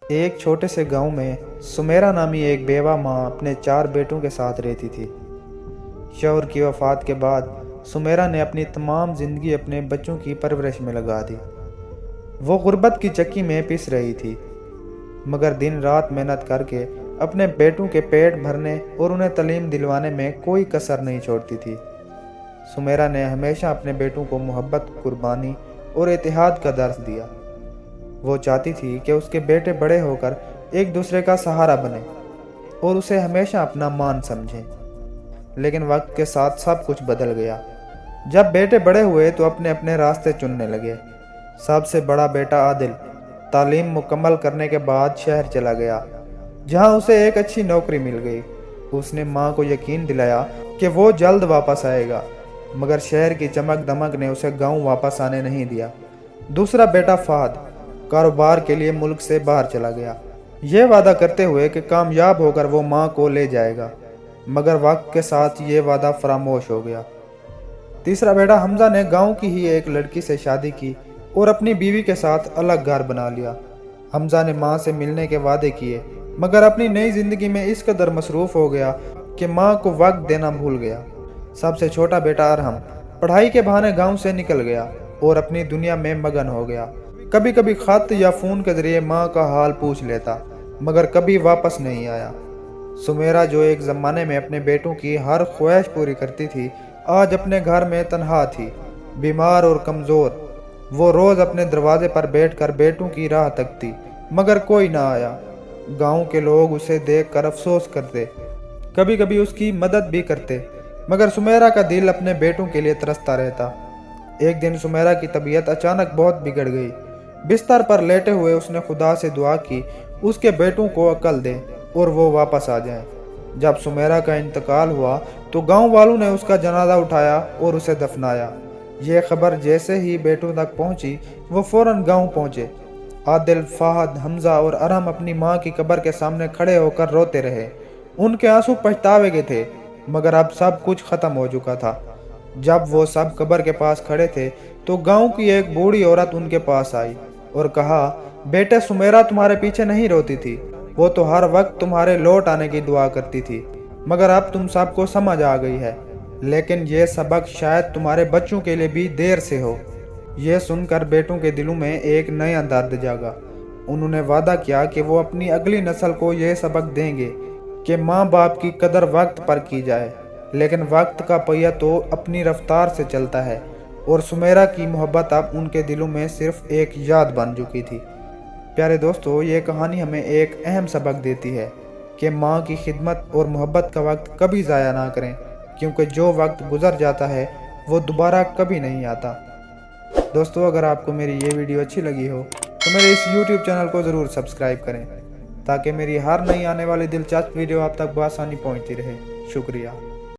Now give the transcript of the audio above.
एक छोटे से गांव में सुमेरा नामी एक बेवा माँ अपने 4 बेटों के साथ रहती थी। शौहर की वफ़ात के बाद सुमेरा ने अपनी तमाम ज़िंदगी अपने बच्चों की परवरिश में लगा दी। वो गुर्बत की चक्की में पिस रही थी, मगर दिन रात मेहनत करके अपने बेटों के पेट भरने और उन्हें तालीम दिलवाने में कोई कसर नहीं छोड़ती थी। सुमेरा ने हमेशा अपने बेटों को मोहब्बत, कुर्बानी और इत्तेहाद का दर्स दिया। वो चाहती थी कि उसके बेटे बड़े होकर एक दूसरे का सहारा बने और उसे हमेशा अपना मान समझें। लेकिन वक्त के साथ सब कुछ बदल गया। जब बेटे बड़े हुए तो अपने अपने रास्ते चुनने लगे। सबसे बड़ा बेटा आदिल तालीम मुकम्मल करने के बाद शहर चला गया, जहां उसे एक अच्छी नौकरी मिल गई। उसने मां को यकीन दिलाया कि वो जल्द वापस आएगा, मगर शहर की चमक दमक ने उसे गांव वापस आने नहीं दिया। दूसरा बेटा फहद कारोबार के लिए मुल्क से बाहर चला गया, ये वादा करते हुए कि कामयाब होकर वो मां को ले जाएगा, मगर वक्त के साथ ये वादा फरामोश हो गया। तीसरा बेटा हमजा ने गांव की ही एक लड़की से शादी की और अपनी बीवी के साथ अलग घर बना लिया। हमजा ने मां से मिलने के वादे किए, मगर अपनी नई जिंदगी में इस कदर मसरूफ हो गया कि मां को वक्त देना भूल गया। सबसे छोटा बेटा अरहम पढ़ाई के बहाने गांव से निकल गया और अपनी दुनिया में मगन हो गया। कभी कभी खत या फ़ोन के जरिए माँ का हाल पूछ लेता, मगर कभी वापस नहीं आया। सुमेरा, जो एक ज़माने में अपने बेटों की हर ख्वाहिश पूरी करती थी, आज अपने घर में तन्हा थी, बीमार और कमज़ोर। वो रोज़ अपने दरवाजे पर बैठकर बेटों की राह तकती, मगर कोई ना आया। गांव के लोग उसे देखकर अफसोस करते, कभी कभी उसकी मदद भी करते, मगर सुमेरा का दिल अपने बेटों के लिए तरसता रहता। एक दिन सुमेरा की तबीयत अचानक बहुत बिगड़ गई। बिस्तर पर लेटे हुए उसने खुदा से दुआ की उसके बेटों को अकल दे और वो वापस आ जाएं। जब सुमेरा का इंतकाल हुआ तो गांव वालों ने उसका जनाजा उठाया और उसे दफनाया। ये खबर जैसे ही बेटों तक पहुंची, वो फौरन गांव पहुंचे। आदिल, फहद, हमजा और अरहम अपनी मां की कब्र के सामने खड़े होकर रोते रहे। उनके आंसू पछतावे के थे, मगर अब सब कुछ खत्म हो चुका था। जब वो सब कब्र के पास खड़े थे तो गांव की एक बूढ़ी औरत उनके पास आई और कहा, बेटे, सुमेरा तुम्हारे पीछे नहीं रोती थी, वो तो हर वक्त तुम्हारे लौट आने की दुआ करती थी, मगर अब तुम सबको समझ आ गई है। लेकिन ये सबक शायद तुम्हारे बच्चों के लिए भी देर से हो। ये सुनकर बेटों के दिलों में एक नया दर्द जागा। उन्होंने वादा किया कि वो अपनी अगली नस्ल को यह सबक देंगे कि माँ बाप की कदर वक्त पर की जाए। लेकिन वक्त का पहिया तो अपनी रफ्तार से चलता है और सुमेरा की मोहब्बत अब उनके दिलों में सिर्फ एक याद बन चुकी थी। प्यारे दोस्तों, ये कहानी हमें एक अहम सबक देती है कि माँ की खिदमत और मोहब्बत का वक्त कभी ज़ाया ना करें, क्योंकि जो वक्त गुजर जाता है वो दोबारा कभी नहीं आता। दोस्तों, अगर आपको मेरी ये वीडियो अच्छी लगी हो तो मेरे इस YouTube चैनल को ज़रूर सब्सक्राइब करें, ताकि मेरी हर नई आने वाली दिलचस्प वीडियो आप तक बआसानी पहुँचती रहे। शुक्रिया।